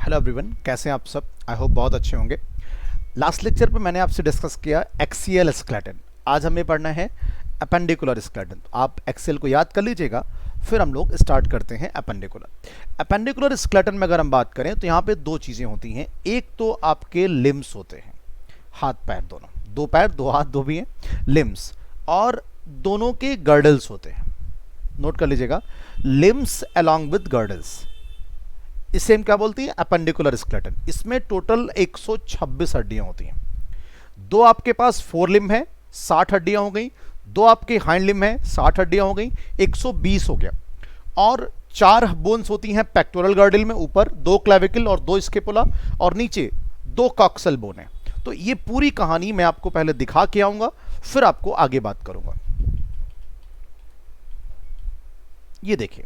Hello everyone, कैसे हैं आप सब। आई होप बहुत अच्छे होंगे। लास्ट लेक्चर पे मैंने आपसे डिस्कस किया एक्सियल स्केलेटन। आज हमें पढ़ना है अपेंडिकुलर स्केलेटन। आप एक्सियल को याद कर लीजिएगा, फिर हम लोग स्टार्ट करते हैं अपेंडिकुलर। अपेंडिकुलर स्केलेटन में अगर हम बात करें तो यहाँ पे दो चीज़ें होती हैं। एक तो आपके लिम्स होते हैं, हाथ पैर दोनों, दो पैर दो हाथ दो भी हैं लिम्स, और दोनों के गर्डल्स होते हैं। नोट कर लीजिएगा, लिम्स अलॉन्ग विद गर्डल्स, इसे हम क्या बोलते हैं, अपेंडिकुलर स्केलेटन। इसमें टोटल 126 हड्डियां होती हैं। दो आपके पास फोर लिम्ब है, 60 हड्डियां हो गई। दो आपके हाइंड लिम्ब है, 60 हड्डियां हो गई, 120 हो गया। और 4 बोन्स होती हैं पेक्टोरल गर्डल में, ऊपर 2 क्लेविकल और 2 स्केपुला, और नीचे 2 कॉक्सल बोन है। तो ये पूरी कहानी मैं आपको पहले दिखा के आऊंगा, फिर आपको आगे बात करूंगा। ये देखिए,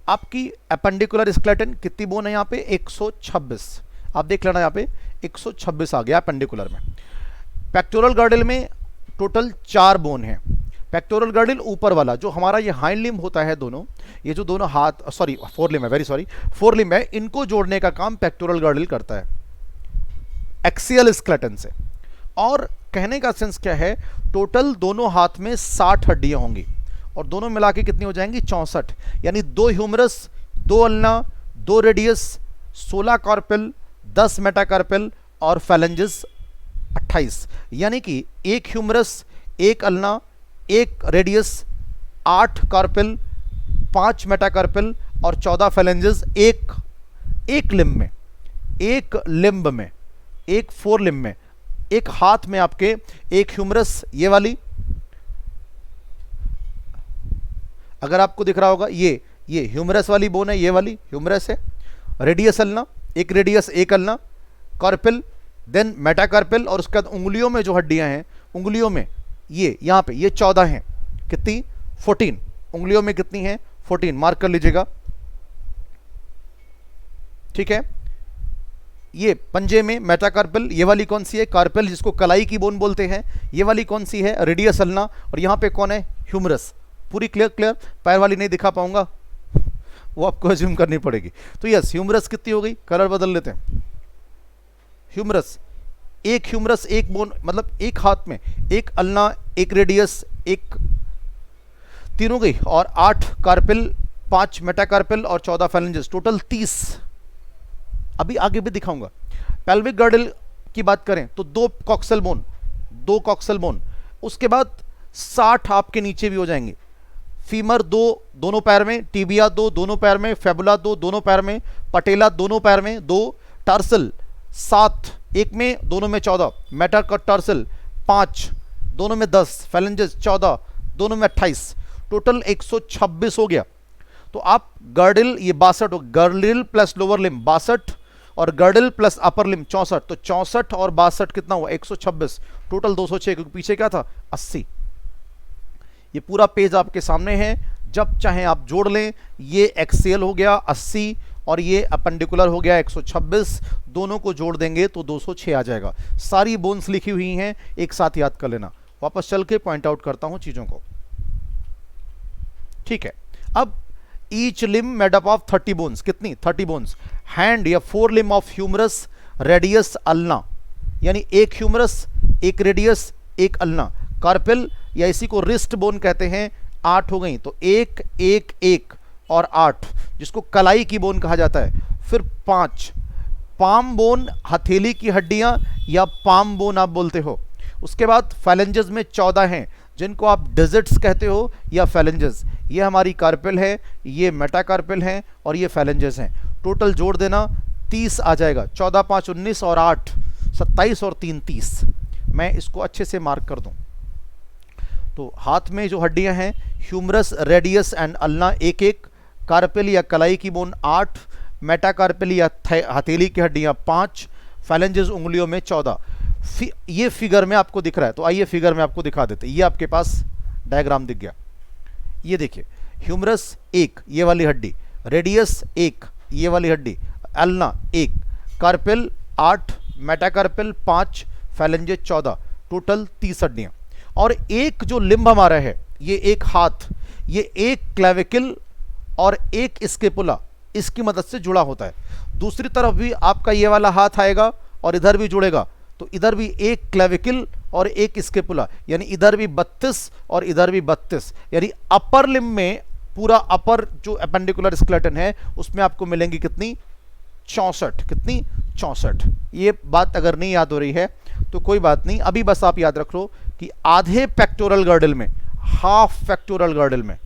आपकी अपेंडिकुलर स्केलेटन कितनी बोन है यहाँ पे, 126। आप देख लेना, यहाँ पे 126 आ गया अपेंडिकुलर में। पेक्टोरल गर्डल में टोटल 4 बोन है। पेक्टोरल गर्डल ऊपर वाला जो हमारा ये हाइंड लिम्ब होता है, दोनों ये जो दोनों हाथ, सॉरी फोर लिम्ब है, वेरी सॉरी, फोर लिम्ब है, इनको जोड़ने का काम पेक्टोरल गर्डल करता है एक्सियल स्केलेटन से। और कहने का सेंस क्या है, टोटल दोनों हाथ में 60 हड्डियां होंगी और दोनों मिला के कितनी हो जाएंगी, 64। यानी 2 ह्यूमरस, 2 अल्ना, 2 रेडियस, 16 कार्पेल, 10 मेटाकार्पेल और फैलेंजेस 28। यानी कि 1 ह्यूमरस, 1 अल्ना, 1 रेडियस, 8 कार्पेल, 5 मेटाकार्पेल और 14 फैलेंजेस एक लिम्ब में, एक लिम्ब में, एक फोर लिम्ब में। एक हाथ में आपके 1 ह्यूमरस, ये वाली, अगर आपको दिख रहा होगा ये ह्यूमरस वाली बोन है, ये वाली ह्यूमरस है। रेडियस अल्ना, एक रेडियस, एक अल्ना, कार्पेल, देन मेटाकार्पेल, और उसके बाद उंगलियों में जो हड्डियां हैं, उंगलियों में ये यहाँ पे ये 14 हैं। कितनी, 14 उंगलियों में कितनी हैं, 14, मार्क कर लीजिएगा, ठीक है। ये पंजे में मेटाकार्पेल, ये वाली कौन सी है, कार्पेल, जिसको कलाई की बोन बोलते हैं। ये वाली कौन सी है, रेडियस अल्ना, और यहाँ पे कौन है, ह्यूमरस। पूरी क्लियर। पैर वाली नहीं दिखा पाऊंगा, वो आपको अज्यूम करनी पड़ेगी। तो यस, ह्यूमरस कितनी हो गई, कलर बदल लेते हैं। ह्यूमरस, एक ह्यूमरस, एक बोन, मतलब एक हाथ में 1 अल्ना, 1 रेडियस, एक, 3 हो गई, और 8 कार्पेल, 5 मेटाकार्पेल और 14 फैलेंजेस, टोटल 30। अभी आगे भी दिखाऊंगा। पेल्विक गर्डल की बात करें तो 2 कॉक्सल बोन, 2 कॉक्सल बोन, उसके बाद 60 आपके नीचे भी हो जाएंगे। फीमर 2 दोनों पैर में, टीबिया 2 दोनों पैर में, फेबुला 2 दोनों पैर में, पटेला दोनों पैर में 2, टार्सल 7 एक में, दोनों में 14, मेटाटार्सल 5 दोनों में 10, फैलेंजेस 14 दोनों में 28, टोटल 126 हो गया। तो आप गर्डल, ये 62 हो, गर्डल प्लस लोअर लिम 62 और गर्डल प्लस अपर लिम 64, तो 64 और 62 कितना हुआ, 126, टोटल 206, क्योंकि पीछे क्या था, 80। ये पूरा पेज आपके सामने है, जब चाहे आप जोड़ लें। ये एक्सियल हो गया 80 और ये अपेंडिकुलर हो गया 126, दोनों को जोड़ देंगे तो 206 आ जाएगा। सारी बोन्स लिखी हुई हैं, एक साथ याद कर लेना। वापस चल के पॉइंट आउट करता हूं चीजों को, ठीक है। अब each limb made up of 30 bones, कितनी, 30 बोन्स। हैंड या forelimb of humerus, radius ulna, यानी 1 ह्यूमरस, 1 रेडियस, 1 अल्ना, कार्पेल या इसी को रिस्ट बोन कहते हैं, 8 हो गई। तो 1 1 1 और 8, जिसको कलाई की बोन कहा जाता है। फिर 5 पाम बोन, हथेली की हड्डियां या पाम बोन आप बोलते हो। उसके बाद फैलेंजेस में 14 हैं, जिनको आप डिजिट्स कहते हो या फैलेंजेस। ये हमारी कार्पेल है, ये मेटाकार्पेल है और ये फैलेंजेस हैं। टोटल जोड़ देना 30 आ जाएगा। 14 5 19 और 8 27 और 3 30। मैं इसको अच्छे से मार्क कर दूं तो हाथ में जो हड्डियां हैं, humerus, radius and ulna 1 1, carpal या कलाई की बोन 8, मेटाकार्पेल या हथेली की हड्डियां 5, फैलेंजेस उंगलियों में 14। ये फिगर में आपको दिख रहा है, तो आइए फिगर में आपको दिखा देते। ये आपके पास डायग्राम दिख गया। ये देखिए, ह्यूमरस 1 ये वाली हड्डी, रेडियस 1 ये वाली हड्डी, अल्ना 1, कार्पेल 8, मेटाकार्पेल 5, फैलेंजेस 14, टोटल 30 हड्डियां। और एक जो लिम्ब हमारा है, ये एक हाथ, ये एक क्लेविकल और एक स्केपुला, इसकी मदद से जुड़ा होता है। दूसरी तरफ भी आपका ये वाला हाथ आएगा और इधर भी जुड़ेगा, तो इधर भी एक क्लेविकल और एक स्केपुला, यानी इधर भी 32 और इधर भी 32, यानी अपर लिम्ब में पूरा अपर जो अपेंडिकुलर स्केलेटन है उसमें आपको मिलेंगी कितनी 64, कितनी 64। ये बात अगर नहीं याद हो रही है तो कोई बात नहीं, अभी बस आप याद रख लो कि आधे पेक्टोरल गर्डल में, हाफ पेक्टोरल गर्डल में,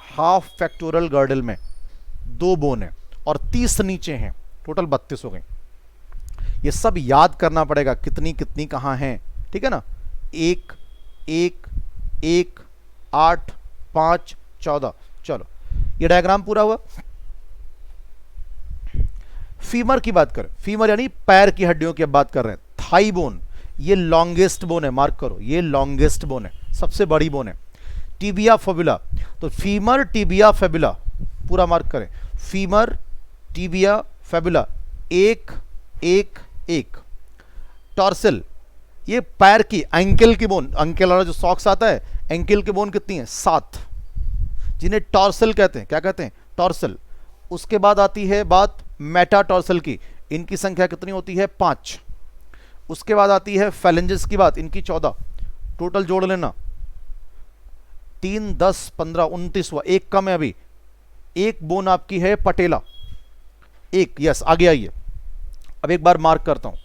हाफ पेक्टोरल गर्डल में 2 बोन है और 30 नीचे हैं, टोटल 32 हो गई। ये सब याद करना पड़ेगा कितनी कितनी कहां हैं, ठीक है ना। 1 1 1 8 5 14। चलो ये डायग्राम पूरा हुआ। फीमर की बात करें, फीमर यानी पैर की हड्डियों की बात कर रहे हैं। थाई बोन, ये लॉन्गेस्ट बोन है, मार्क करो, ये लॉन्गेस्ट बोन है, सबसे बड़ी बोन है। टिबिया फेबुला, तो फीमर टिबिया फेबुला पूरा मार्क करें, फीमर टिबिया फेबुला 1 1 1। टॉर्सल, ये पैर की एंकल की बोन, एंकल वाला जो सॉक्स आता है, एंकल की बोन कितनी है 7, जिन्हें टॉर्सल कहते हैं। क्या कहते हैं, टॉर्सल। उसके बाद आती है बात मेटाटॉर्सल की, इनकी संख्या कितनी होती है 5। उसके बाद आती है फैलेंजेस की बात, इनकी 14, टोटल जोड़ लेना 3 10 15 29 हुआ, एक कम है अभी। एक बोन आपकी है पटेला, एक, यस आगे आइए। अब एक बार मार्क करता हूं,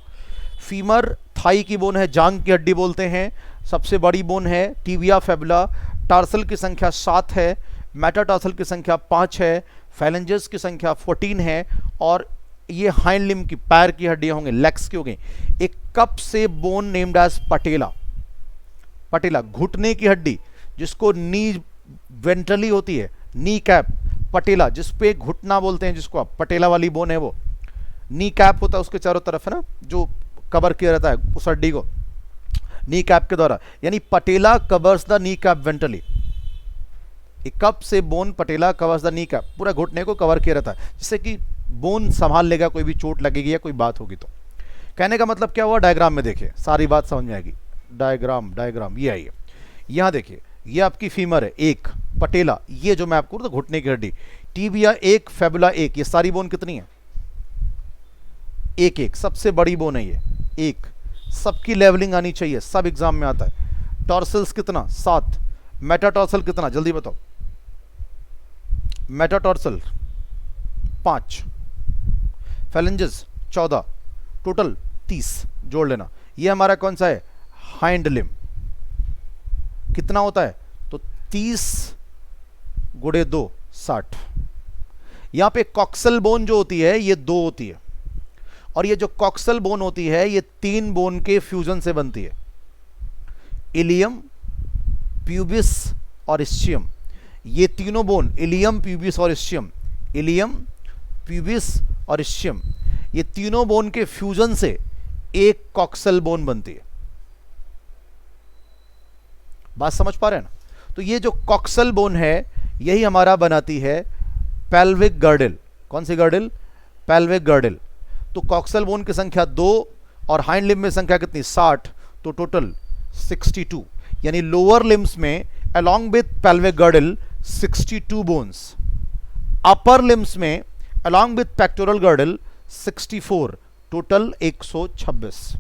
फीमर थाई की बोन है, जांग की हड्डी बोलते हैं, सबसे बड़ी बोन है टिबिया फेबुला। टार्सल की संख्या 7 है, मेटाटार्सल की संख्या 5 है, फैलेंजेस की संख्या 14 है, और ये हाइंड लिम्ब की पैर की हड्डियां होंगी, लेग्स की हो गई। एक कप से बोन नेम्ड एज पटेला, पटेला घुटने की हड्डी जिसको नी वेंट्रली होती है, नी कैप पटेला, जिसपे घुटना बोलते हैं, जिसको आप पटेला वाली बोन है, वो नी कैप होता है उसके चारों तरफ, है ना, जो कवर किया रहता है उस हड्डी को नी कैप के द्वारा, यानी patella covers the knee cap ventrally. एक कप से bone patella covers the knee cap, पूरा घुटने को कवर किया रहता है, जिससे कि बोन संभाल लेगा, कोई भी चोट लगेगी या कोई बात होगी तो। कहने का मतलब क्या हुआ, डायग्राम में देखिए सारी बात समझ में आएगी। डायग्राम, डायग्राम ये आइए, यहां देखिए, ये आपकी फीमर है 1, पटेला ये जो मैं आपको घुटने की हड्डी, टिबिया 1, फेबुला 1, ये सारी बोन कितनी है 1 1, सबसे बड़ी बोन है ये 1, सबकी लेवलिंग आनी चाहिए, सब एग्जाम में आता है। टॉर्सल्स कितना 7, मेटाटॉर्सल कितना जल्दी बताओ, मेटाटॉर्सल 5, फैलेंजेस 14, टोटल 30 जोड़ लेना। ये हमारा कौन सा है, हाइंड लिम्ब। कितना होता है, तो 30 गुणे 2 60। यहां पे कॉक्सल बोन जो होती है ये 2 होती है, और ये जो कॉक्सल बोन होती है ये 3 बोन के फ्यूजन से बनती है, इलियम, प्यूबिस और इस्चियम। ये तीनों बोन, इलियम, प्यूबिस और इस्चियम, इलियम, प्यूबिस और इस्चियम, ये तीनों बोन के फ्यूजन से एक कॉक्सल बोन बनती है। बात समझ पा रहे हैं ना। तो ये जो कॉक्सल बोन है यही हमारा बनाती है पेल्विक गर्डल। कौन सी गर्डल, पेल्विक गर्डल। तो कॉक्सल बोन की संख्या 2 और हाइंड लिम्ब में संख्या कितनी 60, तो टोटल 62, यानी लोअर लिम्ब्स में along with pelvic girdle 62 bones, upper limbs में along with pectoral girdle 64, total 126।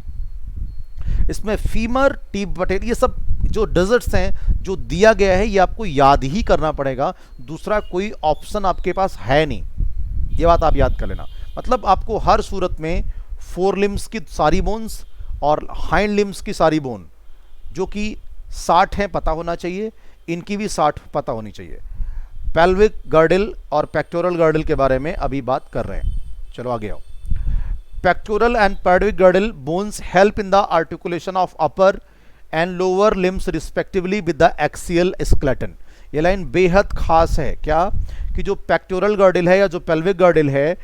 इसमें फीमर, टीब, पटेल, ये सब जो डिजिट्स हैं जो दिया गया है ये आपको याद ही करना पड़ेगा, दूसरा कोई ऑप्शन आपके पास है नहीं, ये बात आप याद कर लेना। मतलब आपको हर सूरत में 4 लिम्ब्स की सारी बोन्स और हाइंड लिम्ब्स की सारी बोन जो कि 60 हैं पता होना चाहिए, इनकी भी 60 पता होनी चाहिए। पेल्विक गर्डल और पेक्टोरल गर्डल के बारे में अभी बात कर रहे हैं, चलो आगे आओ। Pectoral and pelvic girdle bones help in the articulation of upper and lower limbs respectively with the axial skeleton. ये लाइन बेहद खास है, क्या कि जो पेक्टोरल गर्डल है या जो पेल्विक गर्डल है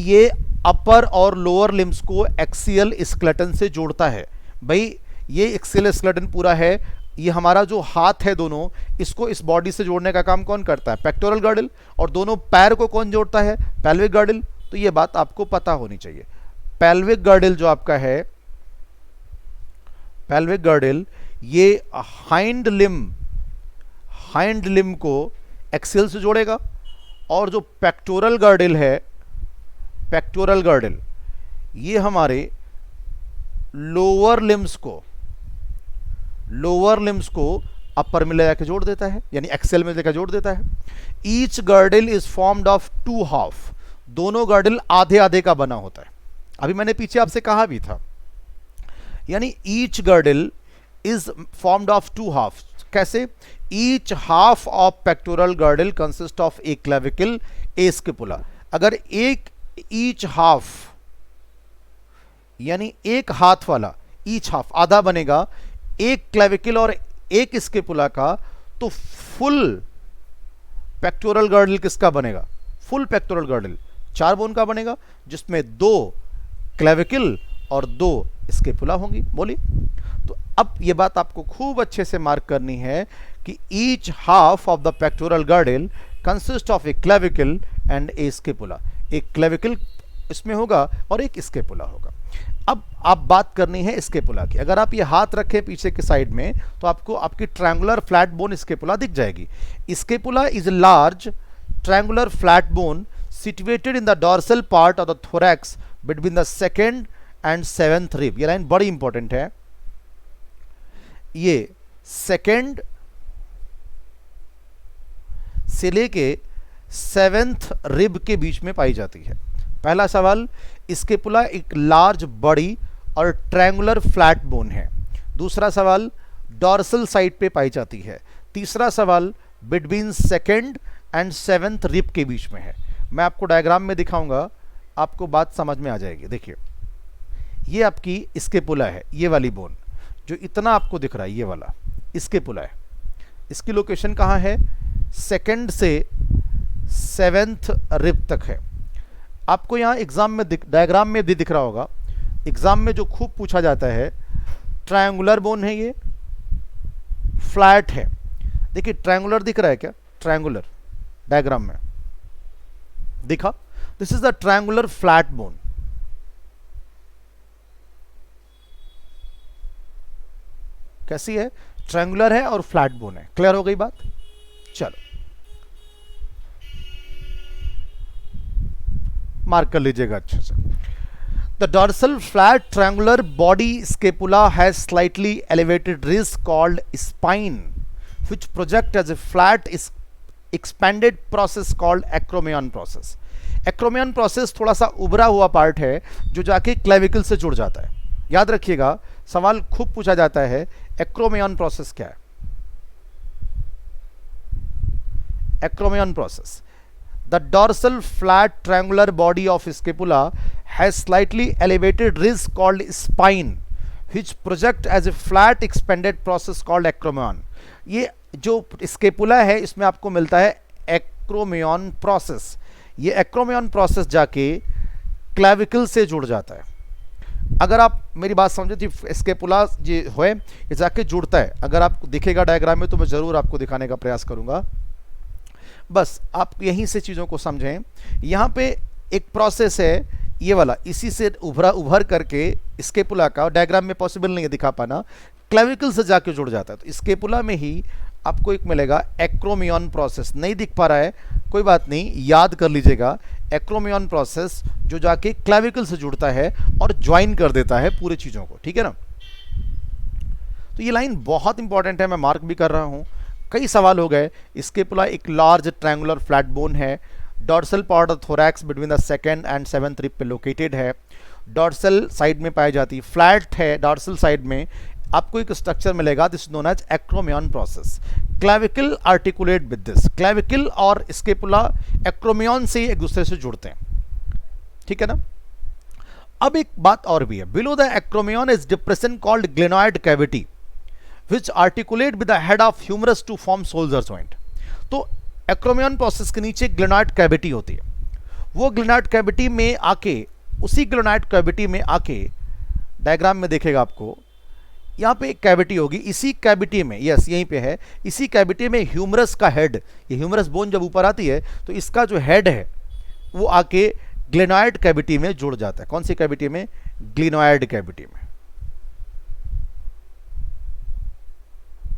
ये अपर और लोअर लिम्स को एक्सियल स्केलेटन से जोड़ता है। भाई ये एक्सियल स्केलेटन पूरा है, ये हमारा जो हाथ है दोनों, इसको इस बॉडी से जोड़ने का काम कौन करता है, पेक्टोरल गर्डल, और दोनों पैर को कौन जोड़ता है, पेल्विक गर्डल। तो ये बात आपको पता होनी चाहिए। पेल्विक गर्डल जो आपका है, पेल्विक गर्डल ये हाइंड लिम्ब को एक्सियल से जोड़ेगा, और जो पेक्टोरल गर्डल है पेक्टोरल गर्डल, ये हमारे लोअर लिम्स को अपर में ले जाकर जोड़ देता है, यानी एक्सेल में लेकर जोड़ देता है। Each girdle is formed of 2 half, दोनों गर्डल आधे आधे का बना होता है। अभी मैंने पीछे आपसे कहा भी था, यानी each girdle is formed of 2 half. कैसे? Each half of pectoral girdle consist of a clavicle a scapula. अगर एक ईच हाफ यानी एक हाथ वाला, ईच हाफ आधा बनेगा एक क्लेविकल और एक स्केपुला का, तो फुल पेक्टोरल गर्डल किसका बनेगा? फुल पेक्टोरल गर्डल 4 बोन का बनेगा, जिसमें 2 क्लेविकल और 2 स्केपुला होंगी। बोलिए। तो अब ये बात आपको खूब अच्छे से मार्क करनी है कि each half of the pectoral girdle consist of a clavicle and A scapula. एक क्लेविकल इसमें होगा और एक स्केपुला होगा। अब आप बात करनी है स्केपुला की। अगर आप ये हाथ रखें पीछे के साइड में, तो आपको आपकी ट्रायंगुलर फ्लैट बोन स्केपुला दिख जाएगी। Scapula is large triangular flat bone situated in the dorsal part of the thorax between the 2nd and 7th rib। ये लाइन बड़ी इंपॉर्टेंट है। ये 2nd से लेके 7th रिब के बीच में पाई जाती है। पहला सवाल, स्केपुला एक लार्ज बड़ी और ट्रायंगुलर फ्लैट बोन है। दूसरा सवाल, डॉर्सल साइड पे पाई जाती है। तीसरा सवाल, between 2nd and 7th rib के बीच में है। मैं आपको डायग्राम में दिखाऊंगा, आपको बात समझ में आ जाएगी। देखिए, ये आपकी स्केपुला है, ये वाली बोन जो इतना आपको दिख रहा है, ये वाला स्केपुला है। इसकी लोकेशन कहाँ है? 2nd से 7th रिब तक है। आपको यहाँ एग्जाम में डायग्राम में भी दिख रहा होगा। एग्जाम में जो खूब पूछा जाता है, ट्रायंगुलर बोन है, ये फ्लैट है। देखिए ट्रायंगुलर दिख रहा है क्या? ट्रायंगुलर डायग्राम में दिखा? This is the triangular flat bone. कैसी है? ट्रायंगुलर है और फ्लैट बोन है। क्लियर हो गई बात? चलो मार्क कर लीजिएगा अच्छे से। The dorsal flat triangular body scapula has slightly elevated ridge called spine which project as a flat expanded process called acromion process. Acromion process थोड़ा सा उभरा हुआ पार्ट है जो जाके क्लेविकल से जुड़ जाता है। याद रखिएगा, सवाल खूब पूछा जाता है, एक्रोमियन प्रोसेस क्या है? Acromion process, the dorsal flat triangular body of scapula has slightly elevated ridge called spine which project as a flat expanded process called acromion. ये जो स्केपुला है इसमें आपको मिलता है एक्रोमियन प्रोसेस। ये एक्रोमियन प्रोसेस जाके क्लेविकल से जुड़ जाता है। अगर आप मेरी बात समझे तो स्केपुला जो है ये जाके जुड़ता है। अगर आपको दिखेगा डायग्राम में तो मैं ज़रूर आपको दिखाने का प्रयास करूंगा। बस आप यहीं से चीज़ों को समझें। यहाँ पे एक प्रोसेस है ये वाला, इसी से उभर करके स्केपुला का डायग्राम में पॉसिबल नहीं है दिखा पाना, क्लेविकल से जाके जुड़ जाता है। तो स्केपुला में ही आपको एक मिलेगा एक्रोमियन प्रोसेस। नहीं दिख पा रहा है, कोई बात नहीं, याद कर लीजिएगा। एक्रोमियन प्रोसेस जो जाके क्लेविकल से जुड़ता है और ज्वाइन कर देता है पूरी चीज़ों को, ठीक है ना। तो ये लाइन बहुत इंपॉर्टेंट है, मैं मार्क भी कर रहा हूँ। कई सवाल हो गए। स्केपुला एक लार्ज ट्रायंगुलर फ्लैट बोन है। Dorsal part of thorax between the 2nd and 7th rib पे लोकेटेड है। डॉर्सल साइड में पाई जाती है, फ्लैट है। डॉर्सल साइड में आपको एक स्ट्रक्चर मिलेगा, this known as acromion process. Clavicle articulate with this. Clavicle और स्केपुला एक्रोमियन से एक दूसरे से जुड़ते हैं, ठीक है ना। अब एक बात और भी है, below the acromion is depression called glenoid cavity which articulate with the head of humerus to form shoulder joint। तो एक्रोमियन प्रोसेस के नीचे ग्लेनॉइड कैविटी होती है। वो ग्लेनॉइड कैविटी में आके, उसी ग्लेनॉइड कैविटी में आके डायग्राम में देखेगा आपको, यहाँ पे एक कैविटी होगी। इसी कैविटी में, यस यहीं पे है, इसी कैविटी में ह्यूमरस का हेड, ये ह्यूमरस बोन जब ऊपर आती है तो इसका जो हेड है वो आके ग्लेनॉइड कैविटी में जुड़ जाता है। कौन सी कैविटी में? ग्लेनॉइड कैविटी में।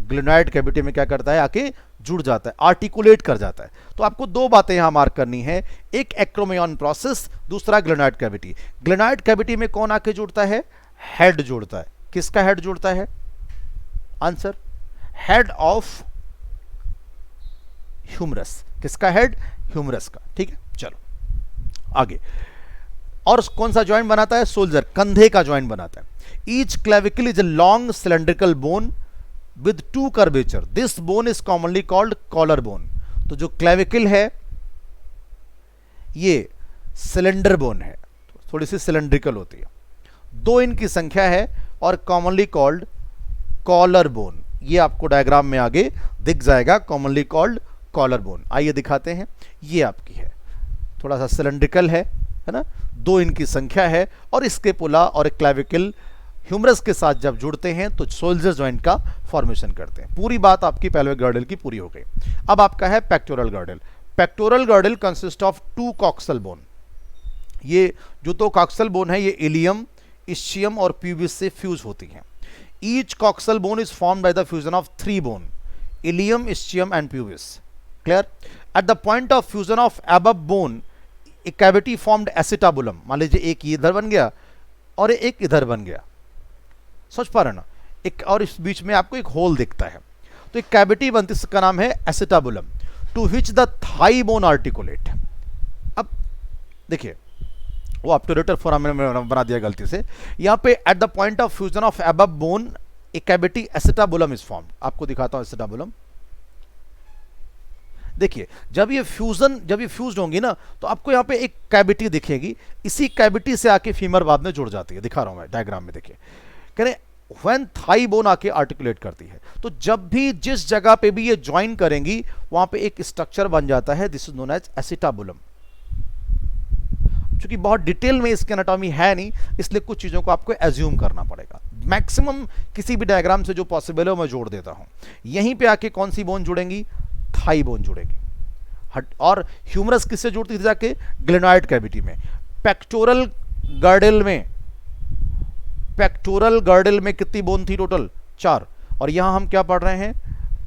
ग्लेनोइड कैविटी में क्या करता है, आके जुड़ जाता है, आर्टिकुलेट कर जाता है। तो आपको दो बातें यहां मार्क करनी है, एक एक्रोमियन प्रोसेस, दूसरा ग्लेनोइड कैविटी। ग्लेनोइड कैविटी में कौन आके जुड़ता है, हेड जुड़ता है। किसका हेड जुड़ता है, आंसर हेड ऑफ ह्यूमरस। किसका हेड, ह्यूमरस का। ठीक है, चलो आगे। और कौन सा जॉइंट बनाता है, सोल्जर, कंधे का जॉइंट बनाता है। Each clavicle is a long cylindrical bone with two curvature, this bone is commonly called collar bone. तो जो क्लेविकल है ये सिलेंडर बोन है, थोड़ी सी सिलेंड्रिकल होती है, दो इनकी संख्या है और कॉमनली कॉल्ड कॉलर बोन। ये आपको डायग्राम में आगे दिख जाएगा, कॉमनली कॉल्ड कॉलर बोन। आइए दिखाते हैं, ये आपकी है, थोड़ा सा सिलेंड्रिकल है ना, दो इनकी संख्या है और इसके पुला और क्लेविकल ह्यूमरस के साथ जब जुड़ते हैं तो सोल्जर जॉइंट का फॉर्मेशन करते हैं। पूरी बात आपकी पेल्विक गर्डल की पूरी हो गई। अब आपका है pectoral girdle. Pectoral girdle consist of two coxal bone. ये जो दो कॉक्सल बोन है ये इलियम, इस्चियम और प्यूबिस से फ्यूज होती हैं। Each coxal bone is formed by the fusion of three bone, ilium, ischium and pubis. Clear. At the point of fusion of above bone a cavity formed acetabulum. मान लीजिए एक इधर बन गया और एक इधर बन गया, सोच पा रहे ना, एक और इस बीच में आपको एक होल दिखता है, तो एक कैविटी बनती है, इसका नाम है acetabulum, to which the thigh bone articulate. अब देखिए वो ऑब्टुरेटर फोराम में बना दिया गलती से, यहां पे eight the point of fusion of above bone a cavity acetabulum is formed. आपको दिखाता हूं एसिटाबुलम। देखिए जब ये फ्यूज्ड होंगी ना तो आपको यहाँ पे एक कैविटी दिखेगी, इसी कैविटी से आके फीमर बाद में जुड़ जाती है। दिखा रहा हूं मैं डायग्राम में, देखिए कह रहे व्हेन थाई बोन आके आर्टिकुलेट करती है, तो जब भी जिस जगह पे भी ये ज्वाइन करेंगी वहां पे एक स्ट्रक्चर बन जाता है, this is known as acetabulum. क्योंकि बहुत डिटेल में इसकी एनाटॉमी है नहीं, इसलिए कुछ चीजों को आपको एज्यूम करना पड़ेगा। मैक्सिमम किसी भी डायग्राम से जो पॉसिबल है मैं जोड़ देता हूं। यहीं पे आके कौन सी बोन जुड़ेंगी, थाई बोन जुड़ेगी। और ह्यूमरस किससे जुड़ती थी जाके, ग्लेनोइड कैविटी में। पेक्टोरल गर्डल में कितनी बोन थी टोटल, 4। और यहां हम क्या पढ़ रहे हैं,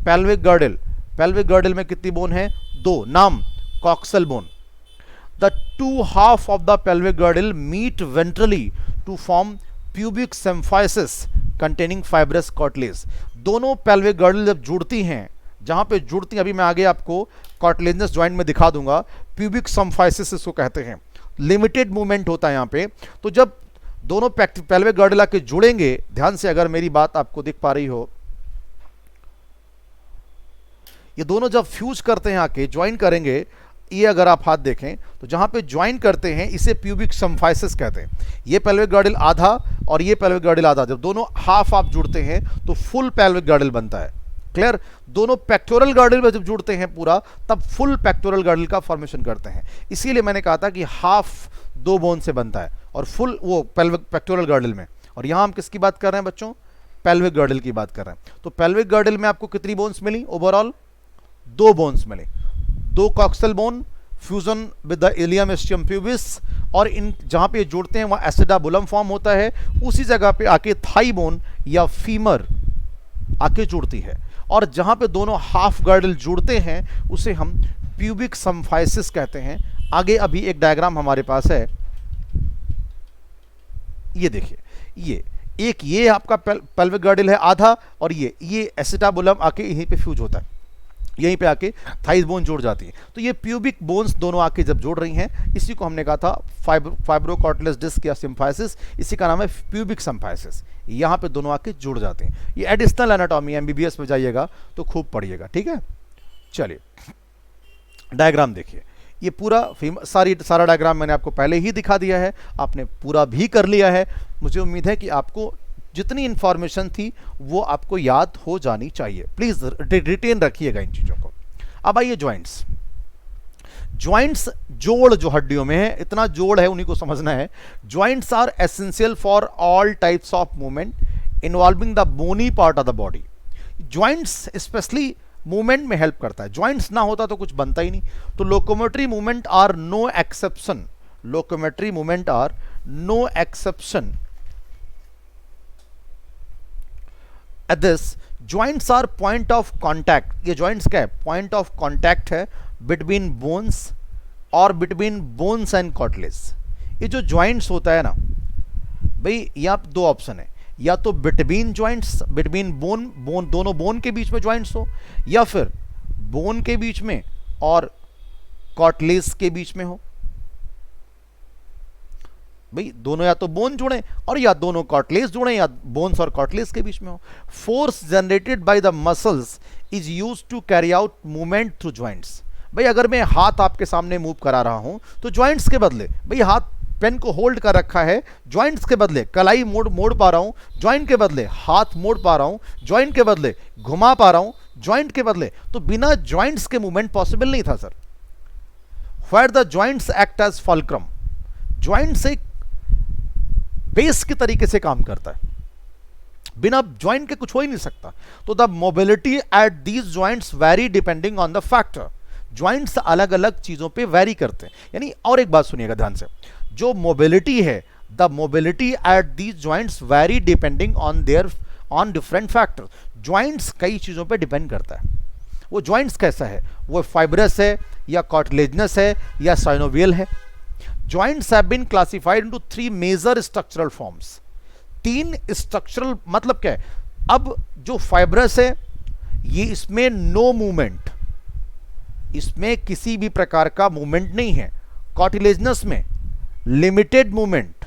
पेल्विक गर्डल। पेल्विक गर्डल में कितनी बोन है, 2। नाम coxal bone. The two half of the pelvic girdle meet ventrally to form pubic symphysis containing fibrous cartilage. दोनों पेल्विक गर्डल जब जुड़ती हैं, जहां पे जुड़ती हैं, अभी मैं आगे आपको कार्टिलेजनस जॉइंट में दिखा दूंगा, प्यूबिक सिम्फाइसिस इसको कहते हैं। लिमिटेड मूवमेंट होता है यहाँ पे। तो जब दोनों पेल्विक गर्डल के जुड़ेंगे, ध्यान से अगर मेरी बात आपको दिख पा रही हो, ये दोनों जब फ्यूज करते हैं आके ज्वाइन करेंगे, ये अगर आप हाथ देखें तो जहां पे ज्वाइन करते हैं इसे प्यूबिक सिम्फाइसिस कहते हैं। ये पेल्विक गर्डल आधा और ये पेल्विक गर्डल आधा, जब दोनों हाफ आप जुड़ते हैं तो फुल पेल्विक गर्डल बनता है। क्लियर। दोनों पेक्टोरल गर्डल में जब जुड़ते हैं पूरा, तब फुल पेक्टोरल गर्डल का फॉर्मेशन करते हैं। इसीलिए मैंने कहा था कि हाफ 2 बोन से बनता है और फुल वो पेल्विक पेक्टोरल गर्डल में। और यहां हम किसकी बात कर रहे हैं बच्चों, पेल्विक गर्डल की बात कर रहे हैं। तो पेल्विक गर्डल में आपको कितनी बोन्स मिली ओवरऑल, 2 बोन्स मिली। 2 coxal bone, fusion with the ilium, ischium, pubis, और इन जहां पे जुड़ते हैं वहां एसिटाबुलम फॉर्म होता है। उसी जगह पे आके थाई बोन या फीमर आके जुड़ती है, और जहां पे दोनों हाफ गर्डल जुड़ते हैं उसे हम प्यूबिक सिम्फाइसिस कहते हैं। आगे अभी एक डायग्राम हमारे पास है, ये देखिए, ये आपका पेल्विक गर्डल है आधा, और ये एसिटाबुलम आके यहीं पे फ्यूज होता है, यहीं पे आके थाइस बोन जुड़ जाती है। तो ये प्यूबिक बोन्स दोनों आके जब जुड़ रही हैं, इसी को हमने कहा था फाइब्रोकार्टिलेज डिस्क या सिम्फाइसिस, इसी का नाम है प्यूबिक सिम्फाइसिस। यहाँ पे दोनों आके जुड़ जाते हैं। ये एडिशनल एनाटॉमी, एमबीबीएस में जाइएगा तो खूब पढ़िएगा, ठीक है। चलिए डायग्राम देखिए, ये पूरा सारा डायग्राम मैंने आपको पहले ही दिखा दिया है, आपने पूरा भी कर लिया है। मुझे उम्मीद है कि आपको जितनी इंफॉर्मेशन थी वो आपको याद हो जानी चाहिए। प्लीज रिटेन रखिएगा इन चीजों को। अब आइए ज्वाइंट्स। ज्वाइंट्स जोड़ जो हड्डियों में है, इतना जोड़ है उन्हीं को समझना है। Joints are essential for all types of movement involving the bony part of the body. Joints specially movement में हेल्प करता है। ज्वाइंट्स ना होता तो कुछ बनता ही नहीं। तो locomotory movement are no exception, locomotory movement are no exception at this, joints are point of contact, ये ज्वाइंट्स क्या है, पॉइंट ऑफ कांटेक्ट है बिटवीन बोन्स और बिटवीन बोन्स एंड कार्टिलेज। ये जो ज्वाइंट्स होता है ना भाई, यहाँ दो ऑप्शन है, या तो बिटवीन ज्वाइंट्स, बिटवीन बोन दोनों बोन के बीच में ज्वाइंट्स हो, या फिर बोन के बीच में और कार्टिलेज के बीच में हो। भाई दोनों या तो बोन जुड़े और या दोनों कार्टिलेज जुड़े, या बोन्स और कार्टिलेज के बीच में हो। Force generated by the muscles is used to carry out movement through joints. भाई अगर मैं हाथ आपके सामने मूव करा रहा हूं तो ज्वाइंट्स के बदले, भाई हाथ पेन को होल्ड कर रखा है, ज्वाइंट्स के बदले कलाई मोड़ पा रहा हूं, ज्वाइंट के बदले हाथ मोड़ पा रहा हूं, ज्वाइंट के बदले घुमा पा रहा हूं, ज्वाइंट के बदले, तो बिना ज्वाइंट्स के मूवमेंट पॉसिबल नहीं था sir. Where the joints act as fulcrum, joints एक बेस की तरीके से काम करता है, बिना ज्वाइंट के कुछ हो ही नहीं सकता। तो the mobility at these joints vary depending on the factor, joints अलग अलग चीजों पे वैरी करते हैं। यानी और एक बात सुनिएगा ध्यान से, जो मोबिलिटी है, the mobility at these joints vary depending on different factor, joints कई चीजों पे डिपेंड करता है। वो ज्वाइंट्स कैसा है, वो फाइब्रस है या कार्टिलेजनस है या साइनोवियल है। Joints have been classified into 3 major structural forms. 3 structural मतलब क्या है, अब जो फाइब्रस है ये इसमें नो मूवमेंट, इसमें किसी भी प्रकार का मूवमेंट नहीं है। कार्टिलेजनस में लिमिटेड मूवमेंट,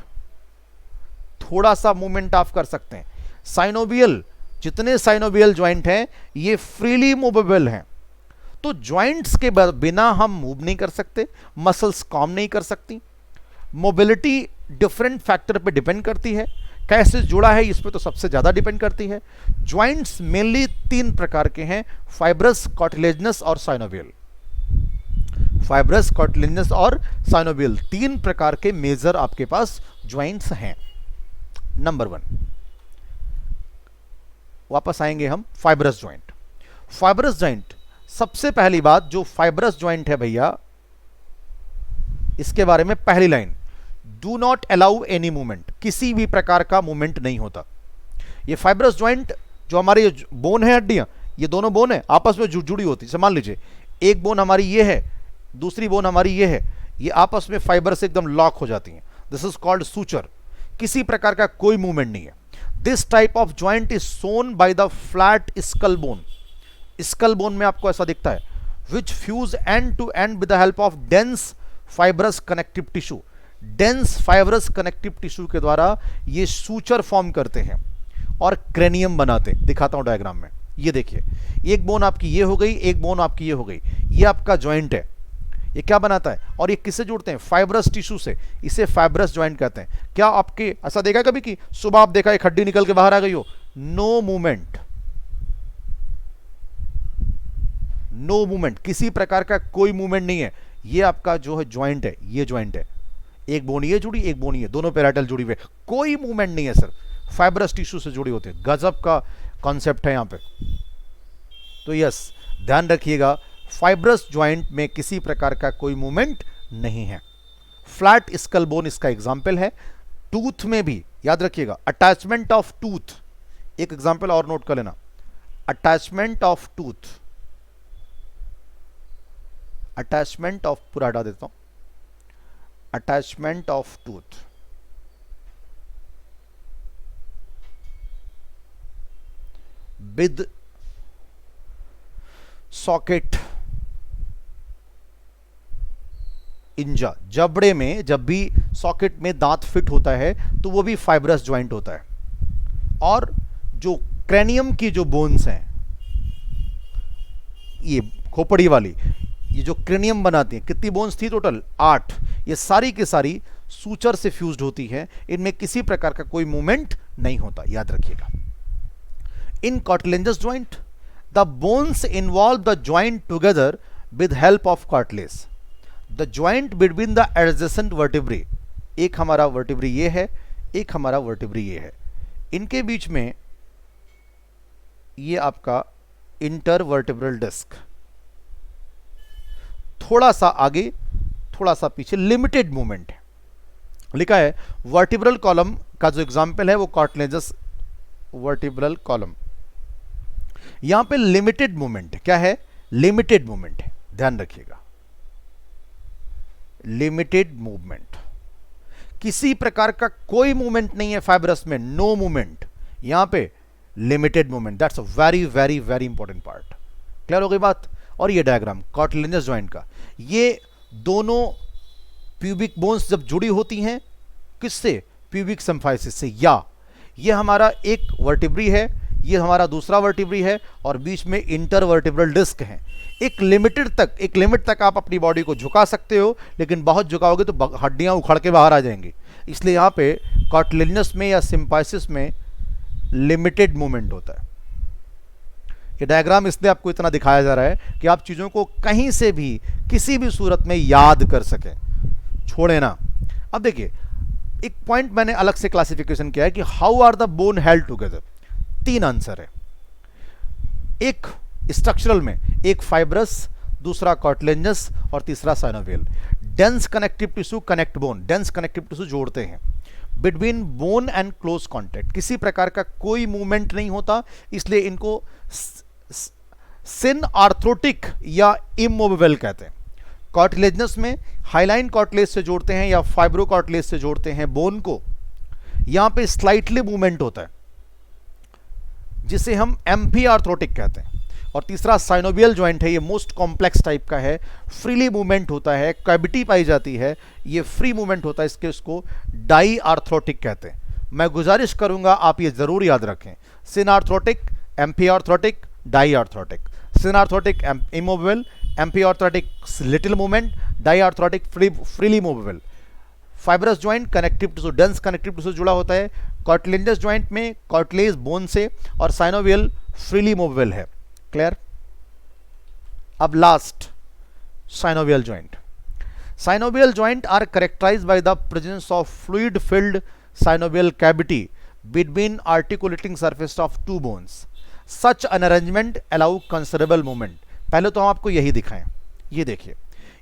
थोड़ा सा मूवमेंट आप कर सकते हैं। साइनोवियल, जितने साइनोवियल ज्वाइंट हैं ये फ्रीली मूवेबल हैं। तो ज्वाइंट्स के बिना हम मूव नहीं कर सकते, मसल्स काम नहीं कर सकती। मोबिलिटी डिफरेंट फैक्टर पे डिपेंड करती है, कैसे जुड़ा है इस पे तो सबसे ज्यादा डिपेंड करती है। ज्वाइंट्स मेनली 3 प्रकार के हैं, फाइब्रस, कार्टिलेजनस और साइनोवियल। फाइब्रस, कार्टिलेजनस और साइनोवियल 3 प्रकार के मेजर आपके पास ज्वाइंट्स हैं। नंबर 1, वापस आएंगे हम फाइब्रस ज्वाइंट। फाइब्रस ज्वाइंट, सबसे पहली बात, जो फाइब्रस ज्वाइंट है भैया, इसके बारे में पहली line, do not allow any movement, किसी भी प्रकार का मूवमेंट नहीं होता। ये फाइब्रस ज्वाइंट, जो हमारी बोन है, हड्डियां, ये दोनों बोन है आपस में जुड़ी होती है। मान लीजिए एक बोन हमारी ये है, दूसरी बोन हमारी ये है, ये आपस में फाइबर से एकदम लॉक हो जाती हैं। This is called suture. किसी प्रकार का कोई मूवमेंट नहीं है। This type of joint is shown by the flat skull bone. Skull bone में आपको ऐसा दिखता है, which fuse end to end with the help of dense fibrous connective tissue. Dense fibrous connective tissue के द्वारा ये सूचर फॉर्म करते हैं और क्रेनियम बनाते हैं। दिखाता हूं डायग्राम में, ये देखिए, एक बोन आपकी ये हो गई, एक बोन आपकी ये हो गई, ये आपका ज्वाइंट है। ये क्या बनाता है और ये किससे जुड़ते हैं, फाइब्रस टिश्यू से। इसे फाइब्रस ज्वाइंट कहते हैं। क्या आपके ऐसा देखा कभी कि सुबह आप देखा एक हड्डी निकल के बाहर आ गई हो, नो मूवमेंट, नो मूवमेंट, किसी प्रकार का कोई मूवमेंट नहीं है। ये आपका जो है ज्वाइंट है, ये ज्वाइंट है, एक बोन ये जुड़ी, एक बोन ये, दोनों पैराइटल जुड़ी हुई, कोई मूवमेंट नहीं है सर, फाइब्रस टिश्यू से जुड़ी होते हैं। गजब का कॉन्सेप्ट है यहां पे। तो यस, ध्यान रखिएगा, फाइब्रस ज्वाइंट में किसी प्रकार का कोई मूवमेंट नहीं है। फ्लैट स्कल बोन इसका एग्जाम्पल है। टूथ में भी याद रखिएगा, अटैचमेंट ऑफ टूथ, एक एग्जाम्पल और नोट कर लेना, attachment of tooth, attachment of, पूरा हटा देता हूं, attachment of tooth. With socket in jaw, जबड़े में जब भी सॉकेट में दांत फिट होता है तो वो भी फाइब्रस ज्वाइंट होता है। और जो क्रेनियम की जो बोन्स हैं, ये खोपड़ी वाली, ये जो क्रेनियम बनाती है, कितनी बोन्स थी टोटल, 8, ये सारी की सारी सूचर से फ्यूज्ड होती है। इनमें किसी प्रकार का कोई मूवमेंट नहीं होता, याद रखिएगा। In cartilaginous joint the bones involve the joint together with help of cartilage. The joint between the adjacent vertebrae, एक हमारा वर्टिब्रे ये है, एक हमारा वर्टिब्रे ये है, इनके बीच में ये आपका इंटरवर्टिब्रल डिस्क, थोड़ा सा आगे थोड़ा सा पीछे, लिमिटेड मूवमेंट है। लिखा है वर्टिब्रल कॉलम का जो एग्जांपल है वो कार्टिलेजस वर्टिब्रल कॉलम, यहां पे लिमिटेड मूवमेंट है। क्या है? लिमिटेड मूवमेंट है, ध्यान रखिएगा, लिमिटेड मूवमेंट, किसी प्रकार का कोई मूवमेंट नहीं है फाइब्रस में, नो मूवमेंट, यहां पे limited movement. That's a very very very important part. Clear हो गई बात? और ये डायग्राम कार्टिलेजिनस जॉइंट का, ये दोनों प्यूबिक बोन्स जब जुड़ी होती हैं किससे? प्यूबिक सिम्फाइसिस से, या ये हमारा एक वर्टिब्री है, ये हमारा दूसरा वर्टिब्री है, और बीच में इंटरवर्टिब्रल डिस्क है। एक लिमिट तक आप अपनी बॉडी को झुका सकते हो, लेकिन बहुत झुकाओगे तो हड्डियां उखड़ के बाहर आ जाएंगी। इसलिए यहाँ पे कार्टिलेजिनस में या सिम्फाइसिस में लिमिटेड मूवमेंट होता है। ये डायग्राम इसलिए आपको इतना दिखाया जा रहा है कि आप चीज़ों को कहीं से भी किसी भी सूरत में याद कर सकें, छोड़े ना। अब देखिए, एक पॉइंट मैंने अलग से क्लासिफिकेशन किया है कि how are the bone held together. 3 answer है, एक स्ट्रक्चरल में, एक फाइब्रस, दूसरा कार्टिलेजिनस और तीसरा synovial. Dense connective tissue connect bone, dense connective tissue जोड़ते हैं। Between bone and close contact, किसी प्रकार का कोई मूवमेंट नहीं होता, इसलिए इनको सिन आर्थ्रोटिक या इमोवेबल कहते हैं। कार्टिलेजिनस में हाइलाइन कार्टिलेज से जोड़ते हैं या फाइब्रो कार्टिलेज से जोड़ते हैं बोन को, यहां पे स्लाइटली मूवमेंट होता है जिसे हम एम्फी आर्थ्रोटिक कहते हैं। और तीसरा साइनोवियल जॉइंट है, ये मोस्ट कॉम्प्लेक्स टाइप का है, फ्रीली मूवमेंट होता है, कैविटी पाई जाती है, ये फ्री मूवमेंट होता है, इसके उसको डाई आर्थ्रोटिक कहते हैं। मैं गुजारिश करूंगा आप ये जरूर याद रखें, synarthrotic, amphiarthrotic, diarthrotic. Synarthrotic immovable, amphiarthrotic little movement, diarthrotic freely movable. Fibrous joint connective tissue, dense connective tissue जुड़ा होता है। कार्टिलेजिनस जॉइंट में कार्टिलेज बोन से, और साइनोवियल फ्रीली मूवेबल है। Clear? अब last, synovial joint. Synovial joint are characterised by the presence of fluid filled synovial cavity between articulating surface of two bones. Such an arrangement allow considerable movement. पहले तो हम आपको यही दिखाएं, ये देखिए,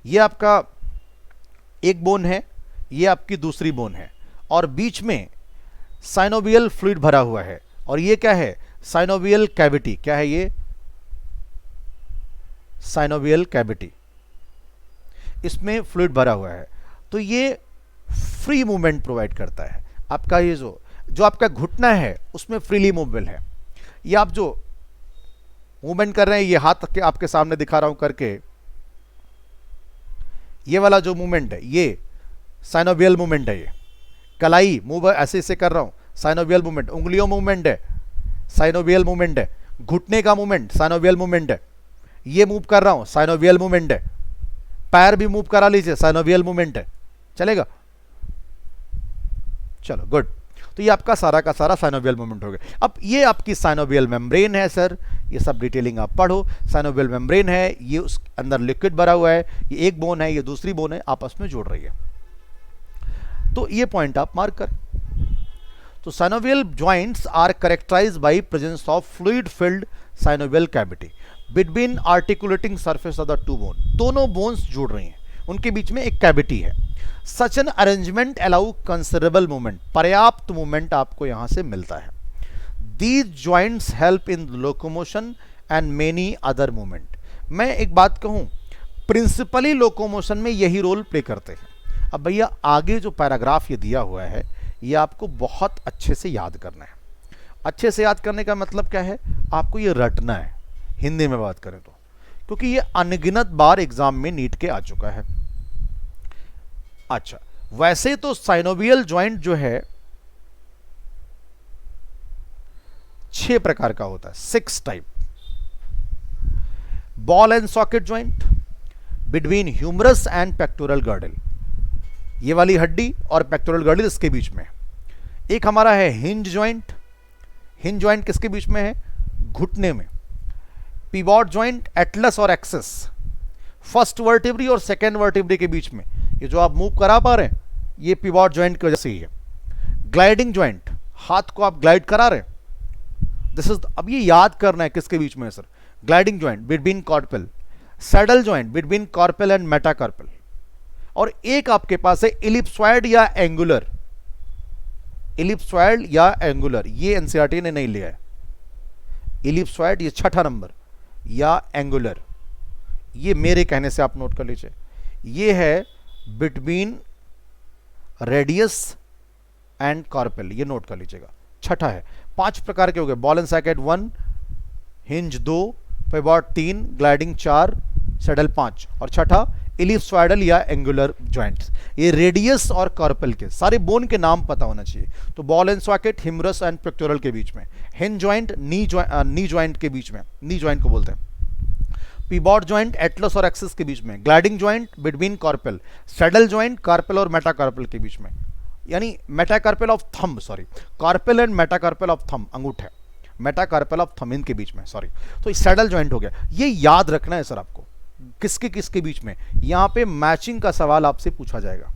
ये आपका एक बोन है, ये आपकी दूसरी बोन है, और बीच में साइनोवियल फ्लूइड भरा हुआ है, और ये क्या है? Synovial cavity. क्या है ये? साइनोवियल कैविटी, इसमें फ्लूइड भरा हुआ है, तो ये फ्री मूवमेंट प्रोवाइड करता है। आपका ये जो आपका घुटना है उसमें फ्रीली मूवेबल है। ये आप जो मूवमेंट कर रहे हैं, ये हाथ के आपके सामने दिखा रहा हूं करके, ये वाला जो मूवमेंट है ये साइनोवियल मूवमेंट है। ये कलाई मूव ऐसे ऐसे कर रहा हूं, साइनोवियल मूवमेंट। उंगलियों मूवमेंट है, साइनोवियल मूवमेंट है। घुटने का मूवमेंट साइनोवियल मूवमेंट है। ये मूव कर रहा हूं, साइनोवियल मूवमेंट है। पैर भी मूव करा लीजिए, साइनोवियल मूवमेंट है। चलेगा? चलो, गुड। तो ये आपका सारा का सारा साइनोवियल मूवमेंट हो गया। अब ये आपकी साइनोवियल मेम्ब्रेन है सर, ये सब डिटेलिंग आप पढ़ो। साइनोवियल मेम्ब्रेन है, ये उस अंदर लिक्विड भरा हुआ है, ये एक बोन है, ये दूसरी बोन है, आपस में जुड़ रही है। तो ये पॉइंट आप मार्क कर। तो synovial joints are characterised by presence of fluid filled synovial cavity between articulating surface of the two bone. दोनों बोन्स जुड़ रही हैं, उनके बीच में एक कैविटी है। Such an arrangement allow considerable movement, पर्याप्त मूवमेंट आपको यहां से मिलता है। These joints help in locomotion and many other movement. मैं एक बात कहूं, प्रिंसिपली लोकोमोशन में यही रोल प्ले करते हैं। अब भैया आगे जो पैराग्राफ ये दिया हुआ है, ये आपको बहुत अच्छे से याद करना है। अच्छे से याद करने का मतलब क्या है? आपको ये रटना है, हिंदी में बात करें तो, क्योंकि ये अनगिनत बार एग्जाम में नीट के आ चुका है। अच्छा, वैसे तो साइनोवियल जॉइंट जो है 6 प्रकार का होता है, 6 type. Ball and socket joint between humerus and pectoral girdle, ये वाली हड्डी और पेक्टोरल गर्डल इसके बीच में। एक हमारा है हिंज जॉइंट। हिंज जॉइंट किसके बीच में है? घुटने में। पिवॉट जॉइंट एटलस और एक्सिस, फर्स्ट वर्टिब्री और सेकेंड वर्टिब्री के बीच में। ये जो आप मूव करा पा रहे हैं, ये पिवॉट जॉइंट की वजह से ही है। ग्लाइडिंग जॉइंट, हाथ को आप ग्लाइड करा रहे हैं, दिस इज, अब ये याद करना है किसके बीच में है sir? Gliding joint between carpal. Saddle joint between carpal and metacarpal. और एक आपके पास है इलिप्सॉइड या एंगुलर। इलिप्सॉइड या एंगुलर, ये एनसीईआरटी ने नहीं लिया है। इलिप्सॉइड ये छठा नंबर, या एंगुलर, ये मेरे कहने से आप नोट कर लीजिए, ये है बिटवीन रेडियस एंड कार्पेल, ये नोट कर लीजिएगा, छठा है। 5 प्रकार के हो गए, ball and socket 1, hinge 2, pivot 3, gliding 4, saddle 5, और छठा इलिप्सॉइडल या एंगुलर जॉइंट्स। ये रेडियस और कार्पेल के सारे बोन के नाम पता होना चाहिए। तो ball and socket humerus and pectoral के बीच में, हिंज जॉइंट नी जॉइंट के बीच में, नी जॉइंट को बोलते हैं। पिवॉट जॉइंट एटलस और एक्सिस के बीच में, gliding joint between carpal, saddle joint carpal और मेटाकार्पेल के बीच में, यानी metacarpal of thumb, sorry, carpal and metacarpal of thumb, अंगूठे, मेटाकार्पेल ऑफ थंब इनके बीच में, सॉरी। तो सैडल जॉइंट हो गया। ये याद रखना है सर आपको, किसके किसके बीच में। यहां पे मैचिंग का सवाल आपसे पूछा जाएगा,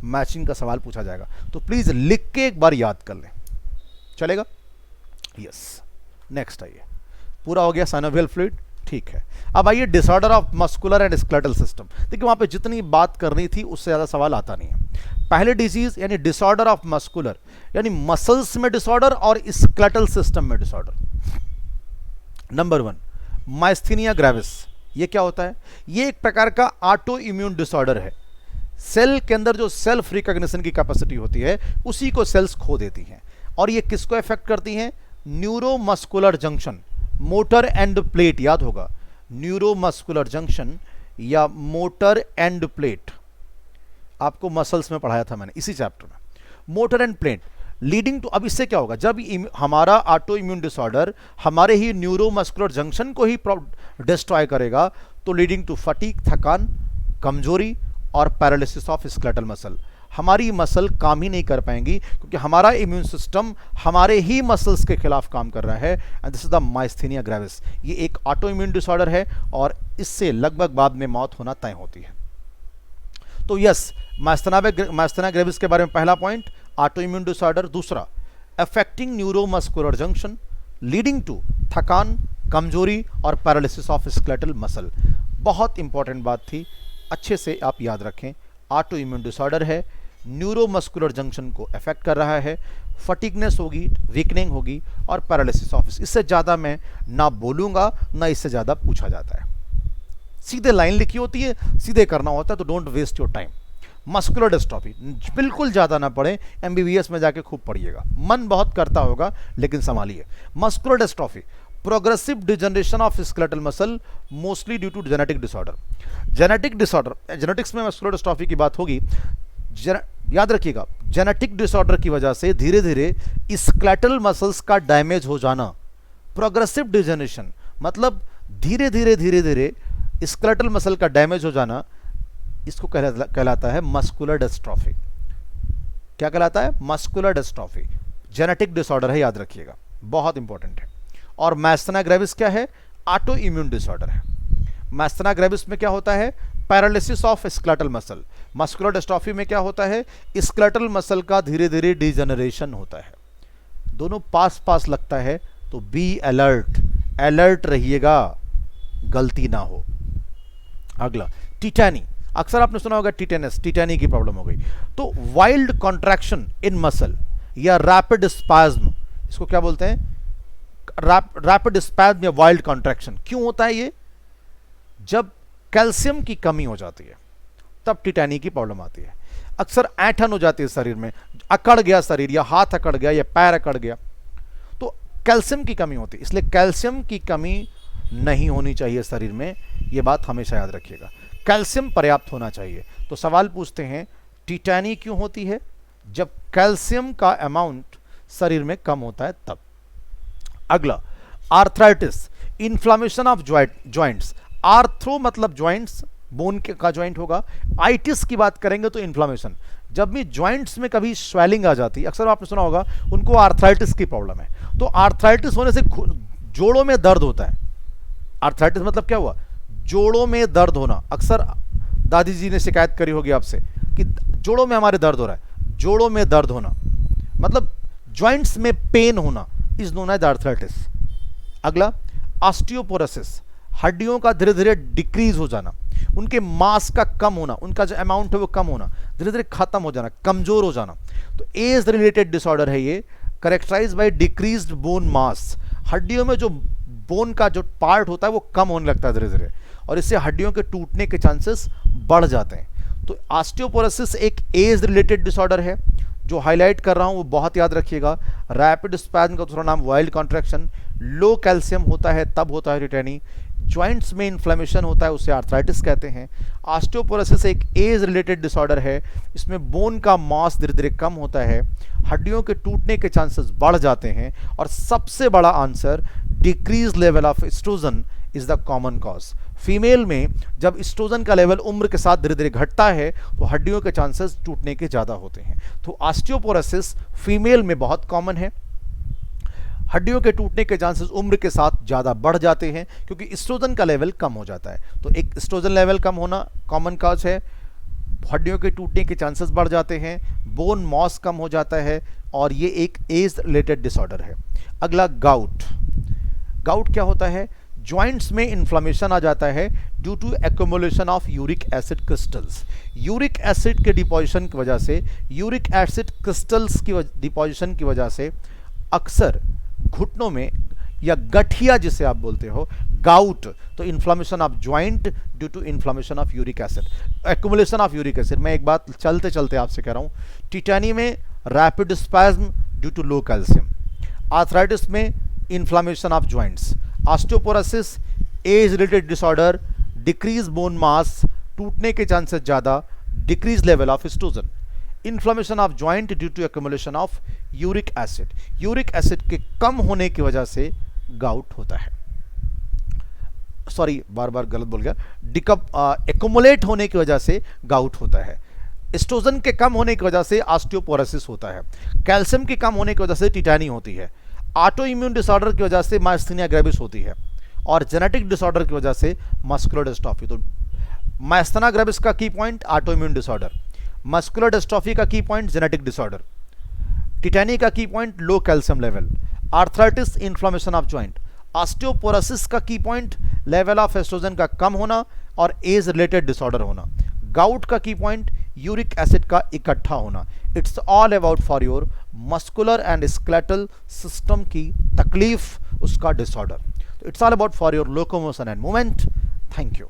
मैचिंग का सवाल पूछा जाएगा, तो प्लीज लिख के एक बार याद कर लें, चलेगा? यस, नेक्स्ट आइए। पूरा हो गया साइनोवियल फ्लूइड, ठीक है। अब आइए disorder of muscular and skeletal system. देखिए वहां पे जितनी बात करनी थी उससे ज्यादा सवाल आता नहीं है। पहले डिजीज यानी डिसऑर्डर ऑफ मस्कुलर, यानी मसल्स में डिसऑर्डर और स्केलेटल सिस्टम में डिसऑर्डर। Number 1 myasthenia gravis. ये क्या होता है? ये एक प्रकार का ऑटो इम्यून डिसऑर्डर है। सेल के अंदर जो सेल्फ रिकॉग्निशन की कैपेसिटी होती है उसी को सेल्स खो देती हैं, और ये किसको इफेक्ट करती हैं? Neuromuscular junction, motor end plate, याद होगा, न्यूरोमस्कुलर जंक्शन या मोटर एंड प्लेट, आपको मसल्स में पढ़ाया था मैंने इसी चैप्टर में। Motor end plate leading to, अब इससे क्या होगा? जब हमारा ऑटो इम्यून डिसऑर्डर हमारे ही न्यूरोमस्कुलर जंक्शन को ही डिस्ट्रॉय करेगा, तो लीडिंग टू फटीग, थकान, कमजोरी और पैरालिसिस ऑफ स्केलेटल मसल। हमारी मसल काम ही नहीं कर पाएंगी क्योंकि हमारा इम्यून सिस्टम हमारे ही मसल्स के खिलाफ काम कर रहा है, and this is the myasthenia gravis. ये एक ऑटो इम्यून डिसऑर्डर है और इससे लगभग बाद में मौत होना तय होती है। तो यस, माइस्थीनिया ग्रेविस के बारे में पहला पॉइंट ऑटो इम्यून डिसऑर्डर। दूसरा, affecting neuromuscular junction leading to थकान, कमजोरी और पैरालिसिस ऑफ स्केलेटल मसल। बहुत इंपॉर्टेंट बात थी, अच्छे से आप याद रखें। ऑटो इम्यून डिसऑर्डर है, न्यूरोमस्कुलर जंक्शन को अफेक्ट कर रहा है, फटीगनेस होगी, वीकनिंग होगी और पैरालिसिस ऑफ। इससे ज़्यादा मैं ना बोलूँगा, ना इससे ज़्यादा पूछा जाता है। सीधे लाइन लिखी होती है, सीधे करना होता है, तो don't waste your time. Muscular dystrophy बिल्कुल ज़्यादा ना पढ़ें, एमबीबीएस में जाके खूब पढ़िएगा, मन बहुत करता होगा लेकिन संभालिए। Muscular dystrophy, progressive degeneration of skeletal muscle mostly due to genetic disorder. Genetic disorder, genetics में मस्कुलर डिस्ट्रॉफी की बात होगी, याद रखिएगा, जेनेटिक डिसऑर्डर की वजह से धीरे धीरे स्केलेटल मसल्स का डैमेज हो जाना। प्रोग्रेसिव डिजनरेशन मतलब धीरे धीरे स्केलेटल मसल का डैमेज हो जाना, इसको कहलाता है मस्कुलर डिस्ट्रॉफी। क्या कहलाता है? Muscular dystrophy. जेनेटिक डिसऑर्डर है, याद रखिएगा, बहुत इंपॉर्टेंट है। और माइस्थीनिया ग्रेविस क्या है? ऑटो इम्यून डिसऑर्डर है। माइस्थीनिया ग्रेविस में क्या होता है? Paralysis of skeletal muscle. Muscular dystrophy में क्या होता है? स्केलेटल मसल का धीरे धीरे डिजनरेशन होता है। दोनों पास पास लगता है, तो बी अलर्ट, अलर्ट रहिएगा, गलती ना हो। अगला, टिटैनी। अक्सर आपने सुना होगा टिटेनस, टिटैनी की प्रॉब्लम हो गई। तो वाइल्ड कॉन्ट्रैक्शन इन मसल या रैपिड स्पैज्म, इसको क्या बोलते हैं? रैपिड स्पैज्म या वाइल्ड कॉन्ट्रैक्शन। क्यों होता है ये? जब कैल्शियम की कमी हो जाती है तब टिटैनी की प्रॉब्लम आती है। अक्सर ऐंठन हो जाती है शरीर में, अकड़ गया शरीर, या हाथ अकड़ गया या पैर अकड़ गया, तो कैल्शियम की कमी होती है। इसलिए कैल्शियम की कमी नहीं होनी चाहिए शरीर में, यह बात हमेशा याद रखिएगा। कैल्शियम पर्याप्त होना चाहिए। तो सवाल पूछते हैं, टिटैनी क्यों होती है? जब कैल्शियम का अमाउंट शरीर में कम होता है तब। अगला, arthritis, inflammation of joints. Arthro मतलब जॉइंट्स, बोन का जॉइंट होगा। आइटिस की बात करेंगे तो इन्फ्लामेशन, जब भी जॉइंट्स में कभी स्वेलिंग आ जाती है, अक्सर आपने सुना होगा उनको आर्थराइटिस की प्रॉब्लम है। तो आर्थराइटिस होने से जोड़ों में दर्द होता है। आर्थराइटिस मतलब क्या हुआ? जोड़ों में दर्द होना। अक्सर दादी जी ने शिकायत करी होगी आपसे कि जोड़ों में हमारे दर्द हो रहा है। जोड़ों में दर्द होना मतलब जॉइंट्स में पेन होना, इज नोन एज आर्थराइटिस। अगला, ऑस्टियोपोरोसिस, हड्डियों का धीरे धीरे डिक्रीज हो जाना, उनके मास का कम होना, उनका जो अमाउंट है वो कम होना, धीरे धीरे खत्म हो जाना, कमजोर हो जाना। तो एज रिलेटेड डिसऑर्डर है ये, characterize by decreased bone mass, हड्डियों में जो बोन का जो पार्ट होता है वो कम होने लगता है धीरे धीरे, और इससे हड्डियों के टूटने के चांसेस बढ़ जाते हैं। तो ऑस्टियोपोरोसिस एक एज रिलेटेड डिसऑर्डर है। जो हाईलाइट कर रहा हूं वो बहुत याद रखिएगा। रैपिड स्पैज्म का दूसरा नाम वाइल्ड कॉन्ट्रैक्शन, लो कैल्शियम होता है तब होता है टिटैनी, जॉइंट्स में इन्फ्लेमेशन होता है उसे आर्थराइटिस कहते हैं। ऑस्टियोपोरोसिस एक एज रिलेटेड डिसऑर्डर है, इसमें बोन का मास धीरे धीरे कम होता है, हड्डियों के टूटने के चांसेस बढ़ जाते हैं, और सबसे बड़ा answer decrease level of oestrogen is the common cause. Female में जब एस्ट्रोजन का लेवल उम्र के साथ धीरे धीरे घटता है तो हड्डियों के चांसेस टूटने के ज़्यादा होते हैं। तो ऑस्टियोपोरोसिस फीमेल में बहुत कॉमन है, हड्डियों के टूटने के चांसेस उम्र के साथ ज़्यादा बढ़ जाते हैं क्योंकि एस्ट्रोजन का लेवल कम हो जाता है। तो एक एस्ट्रोजन लेवल कम होना कॉमन कॉज है, हड्डियों के टूटने के चांसेस बढ़ जाते हैं, बोन मॉस कम हो जाता है, और ये एक एज रिलेटेड डिसऑर्डर है। अगला गाउट। गाउट क्या होता है? जॉइंट्स में इन्फ्लेमेशन आ जाता है due to accumulation of uric acid crystals. Uric acid के डिपोजिशन की वजह से, यूरिक एसिड क्रिस्टल्स की डिपोजिशन की वजह से अक्सर घुटनों में या गठिया जिसे आप बोलते हो, गाउट, तो inflammation of joint due to inflammation of uric acid, accumulation of uric acid. मैं एक बात चलते चलते आपसे कह रहा हूँ, टिटैनी में rapid spasm due to low calcium, arthritis में inflammation of joints, osteoporosis age related disorder, decrease bone mass, टूटने के चांसेस ज़्यादा, decrease level of estrogen, inflammation of joint due to accumulation of uric acid. Uric acid के कम होने की वजह से गाउट होता है, सॉरी बार बार गलत बोल गया, एक्युमुलेट होने की वजह से गाउट होता है। एस्ट्रोजन के कम होने की वजह से ऑस्टियोपोरोसिस होता है, कैल्शियम के कम होने की वजह से टिटैनी होती है, ऑटो इम्यून डिसऑर्डर की वजह से माइस्थेनिया ग्रेविस होती है, और जेनेटिक डिसऑर्डर की वजह से मस्कुलर डिस्ट्रॉफी। तो माइस्थेनिया ग्रेविस का की point auto immune disorder, muscular dystrophy का की पॉइंट जेनेटिक डिसऑर्डर, टिटैनी का की point low calcium level, arthritis inflammation of joint, osteoporosis का की पॉइंट लेवल ऑफ एस्ट्रोजन का कम होना और एज रिलेटेड डिसऑर्डर होना, गाउट का की पॉइंट यूरिक एसिड का इकट्ठा होना। It's all about for your muscular and skeletal system की तकलीफ, उसका डिसऑर्डर। तो it's all about for your locomotion and movement. Thank you.